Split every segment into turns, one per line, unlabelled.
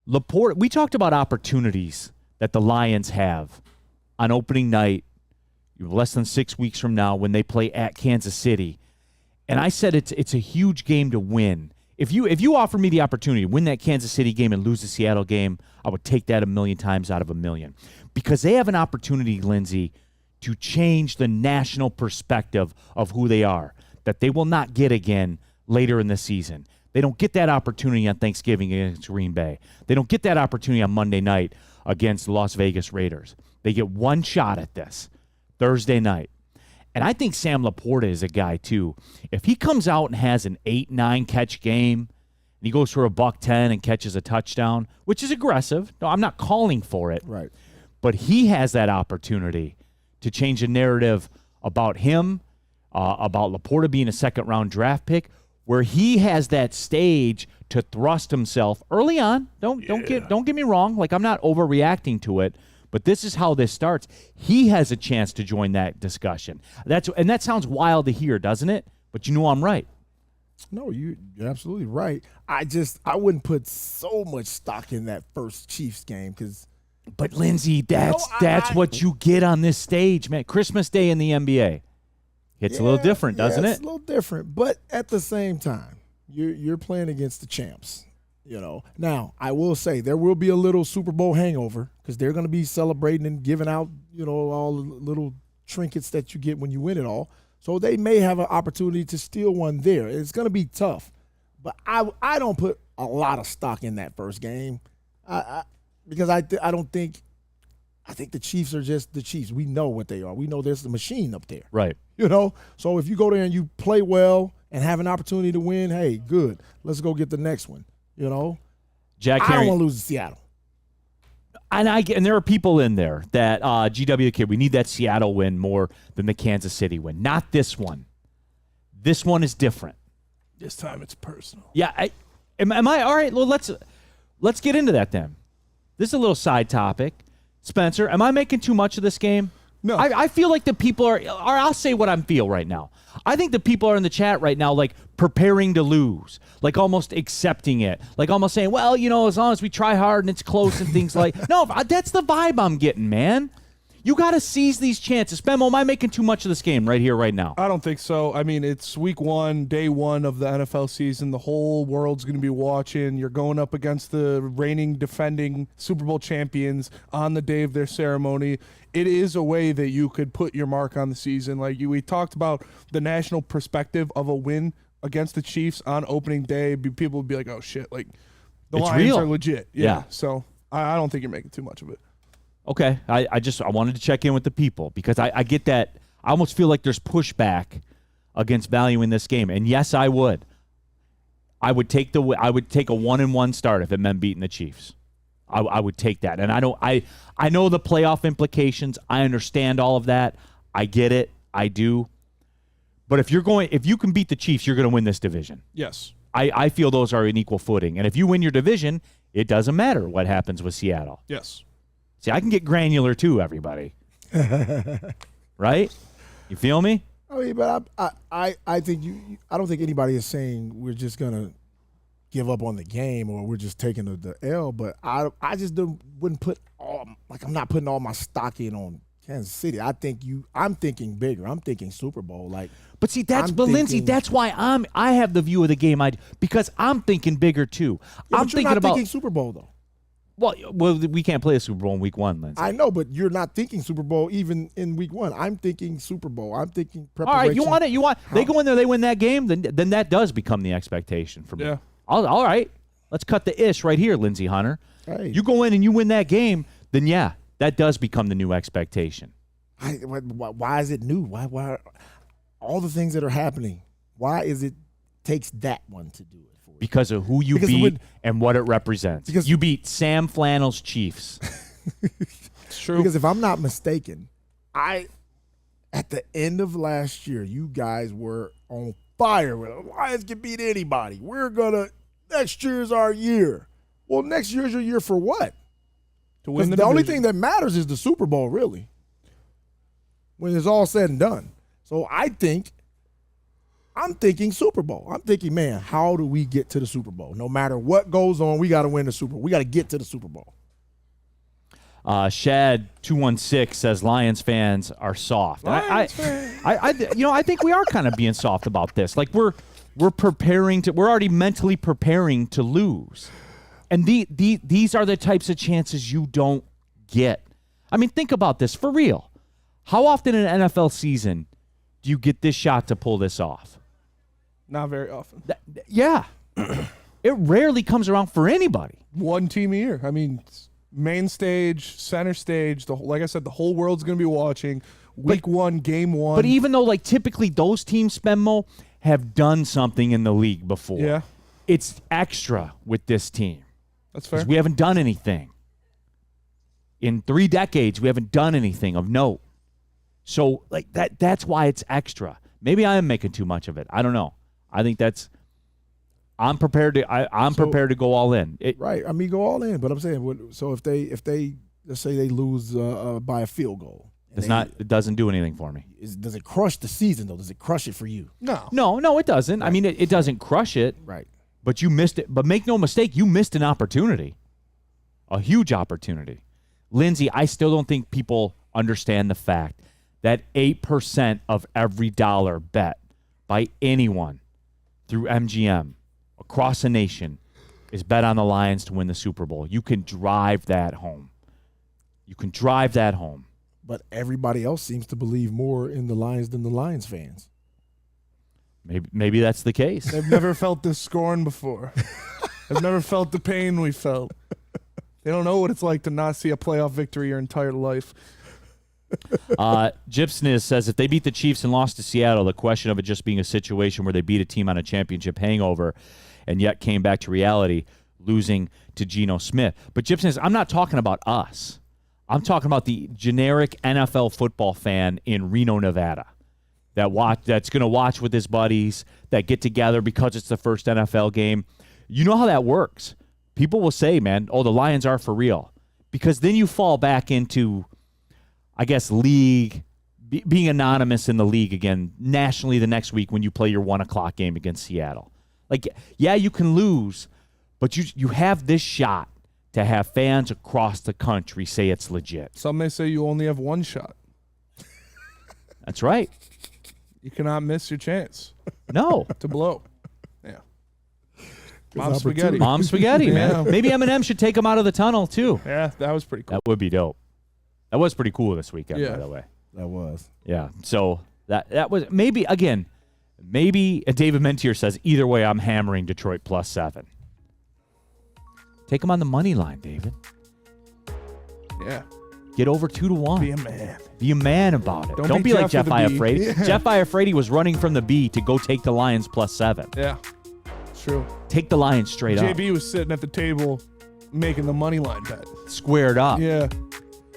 Laporta, we talked about opportunities that the Lions have on opening night, less than 6 weeks from now, when they play at Kansas City. And I said it's a huge game to win. If you offer me the opportunity to win that Kansas City game and lose the Seattle game, I would take that 1,000,000 times out of 1,000,000. Because they have an opportunity, Lindsay, to change the national perspective of who they are, that they will not get again later in the season. They don't get that opportunity on Thanksgiving against Green Bay. They don't get that opportunity on Monday night against the Las Vegas Raiders. They get one shot at this Thursday night. And I think Sam Laporta is a guy, too. If he comes out and has an 8-9 catch game, and he goes for a $110 and catches a touchdown, which is aggressive. No, I'm not calling for it.
Right.
But he has that opportunity to change the narrative about him, about Laporta being a second-round draft pick, where he has that stage to thrust himself early on. Don't get me wrong. Like, I'm not overreacting to it, but this is how this starts. He has a chance to join that discussion. And that sounds wild to hear, doesn't it? But you know I'm right.
No, you're absolutely right. I wouldn't put so much stock in that first Chiefs game because.
But Lindsay, that's what you get on this stage, man. Christmas Day in the NBA. It's a little different, doesn't it?
It's a little different, but at the same time, you're playing against the champs. Now I will say there will be a little Super Bowl hangover because they're going to be celebrating and giving out, all the little trinkets that you get when you win it all. So they may have an opportunity to steal one there. It's going to be tough, but I don't put a lot of stock in that first game, because I think the Chiefs are just the Chiefs. We know what they are. We know there's a machine up there.
Right.
So if you go there and you play well and have an opportunity to win, hey, good. Let's go get the next one.
Jack
I
Herring,
don't want to lose to Seattle.
And there are people in there that GWK, we need that Seattle win more than the Kansas City win. Not this one. This one is different.
This time it's personal.
Yeah. Am I all right? Well, let's get into that then. This is a little side topic. Spencer, am I making too much of this game?
No.
I feel like the people are, or I'll say what I feel right now. I think the people are in the chat right now, like, preparing to lose, like almost accepting it, like almost saying, well, as long as we try hard and it's close and things like, no, that's the vibe I'm getting, man. You got to seize these chances. Bemo, am I making too much of this game right here, right now?
I don't think so. I mean, it's week 1, day 1 of the NFL season. The whole world's going to be watching. You're going up against the reigning, defending Super Bowl champions on the day of their ceremony. It is a way that you could put your mark on the season. Like we talked about the national perspective of a win against the Chiefs on opening day. People would be like, oh, shit, like the
It's
Lions
real.
are legit.
Yeah.
So I don't think you're making too much of it.
Okay, I wanted to check in with the people because I get that. I almost feel like there's pushback against valuing this game, and yes, I would. I would take a 1-1 start if it meant beating the Chiefs. I would take that, and I know the playoff implications. I understand all of that. I get it. I do. But if you can beat the Chiefs, you're going to win this division.
Yes.
I feel those are in equal footing, and if you win your division, it doesn't matter what happens with Seattle.
Yes.
See, I can get granular too, everybody. Right? You feel me?
I mean, but I think I don't think anybody is saying we're just gonna give up on the game or we're just taking the L. But I just wouldn't put I'm not putting all my stock in on Kansas City. I'm thinking bigger. I'm thinking Super Bowl.
But see, Lindsay, that's why I have the view of the game because I'm thinking bigger too.
Yeah,
I'm
but you're not thinking Super Bowl though.
Well, we can't play a Super Bowl in week 1, Lindsay.
I know, but you're not thinking Super Bowl even in week 1. I'm thinking Super Bowl. I'm thinking preparation.
All right, you want it? They go in there, they win that game, then that does become the expectation for me.
Yeah.
All right, let's cut the ish right here, Lindsay Hunter.
Hey.
You go in and you win that game, then yeah, that does become the new expectation.
Why is it new? Why all the things that are happening? Why is it takes that one to do it?
Because of who you beat and what it represents. Because you beat Sam Flannel's Chiefs.
It's true.
Because if I'm not mistaken, at the end of last year, you guys were on fire. The Lions can beat anybody. Next year's our year. Well, next year's your year for what?
To win
the only thing that matters is the Super Bowl, really, when it's all said and done. So I think I'm thinking Super Bowl. I'm thinking, man, how do we get to the Super Bowl? No matter what goes on, we got to win the Super Bowl. We got to get to the Super Bowl.
Shad 216 says Lions fans are soft. I think we are kind of being soft about this. Like we're already mentally preparing to lose, and these are the types of chances you don't get. I mean, think about this for real. How often in an NFL season do you get this shot to pull this off?
Not very often.
Yeah. It rarely comes around for anybody.
One team a year. I mean, main stage, center stage, like I said, the whole world's going to be watching. Week 1, game 1.
But even though, like, typically those teams, Spenmo, have done something in the league before.
Yeah.
It's extra with this team.
That's fair.
'Cause we haven't done anything. In 3 decades, we haven't done anything of note. So, like, that's why it's extra. Maybe I am making too much of it. I don't know. I think I'm prepared to go all in.
Right. I mean, go all in. But I'm saying, so if they let's say they lose by a field goal.
It doesn't do anything for me.
Does it crush the season, though? Does it crush it for you?
No, it doesn't. Right. I mean, it doesn't crush it.
Right.
But you missed it. But make no mistake, you missed an opportunity. A huge opportunity. Lindsay, I still don't think people understand the fact that 8% of every dollar bet by anyone through MGM across the nation is bet on the Lions to win the Super Bowl. You can drive that home.
But everybody else seems to believe more in the Lions than the Lions fans.
Maybe that's the case.
They've never felt this scorn before. They've never felt the pain we felt. They don't know what it's like to not see a playoff victory your entire life.
Gypsniz says if they beat the Chiefs and lost to Seattle, the question of it just being a situation where they beat a team on a championship hangover and yet came back to reality, losing to Geno Smith. But Gypsniz, I'm not talking about us. I'm talking about the generic NFL football fan in Reno, Nevada, that's going to watch with his buddies, that get together because it's the first NFL game. You know how that works. People will say, man, the Lions are for real. Because then you fall back into, I guess, being anonymous in the league again nationally the next week when you play your 1 o'clock game against Seattle. Like, yeah, you can lose, but you have this shot to have fans across the country say it's legit.
Some may say you only have one shot.
That's right.
You cannot miss your chance.
No.
To blow. Yeah.
Mom's
spaghetti, man.
Yeah.
Maybe Eminem should take him out of the tunnel, too.
Yeah, that was pretty cool.
That would be dope. That was pretty cool this weekend, by the way.
That was.
Yeah. So that was maybe David Mentier says, either way, I'm hammering Detroit +7. Take them on the money line, David.
Yeah.
Get over 2-1.
Be a man.
Be a man about it. Don't
be
be like Jeff
Jeff with the B.
Iafrate.
Yeah.
Jeff Iafrate was running from the B to go take the Lions +7.
Yeah. True.
Take the Lions straight up.
JB was sitting at the table making the money line bet.
Squared up.
Yeah.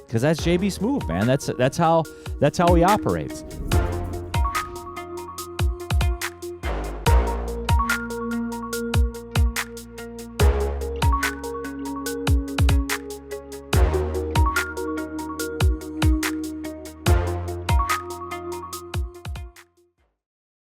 Because that's JB's move, man. That's how he operates.